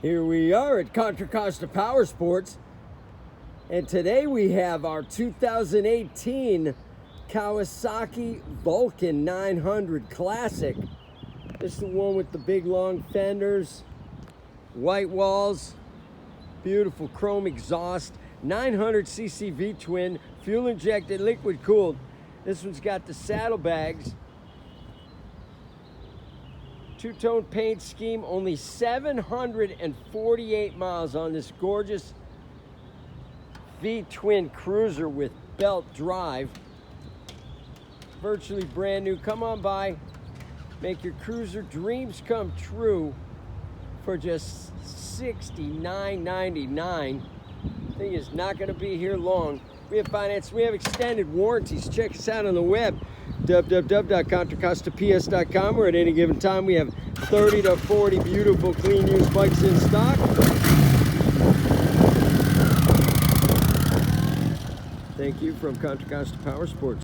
Here we are at Contra Costa Powersports, and today we have our 2018 Kawasaki Vulcan 900 Classic. This is the one with the big long fenders, white walls, beautiful chrome exhaust, 900cc V-twin, fuel injected, liquid cooled. This one's got the saddlebags, two-tone paint scheme, only 748 miles on this gorgeous V-twin cruiser with belt drive. Virtually brand new. Come on by, make your cruiser dreams come true for just $69.99. Thing is not going to be here long. We have finance, we have extended warranties. Check us out on the web, www.contracostaps.com, where at any given time we have 30 to 40 beautiful clean used bikes in stock. Thank you from Contra Costa Powersports.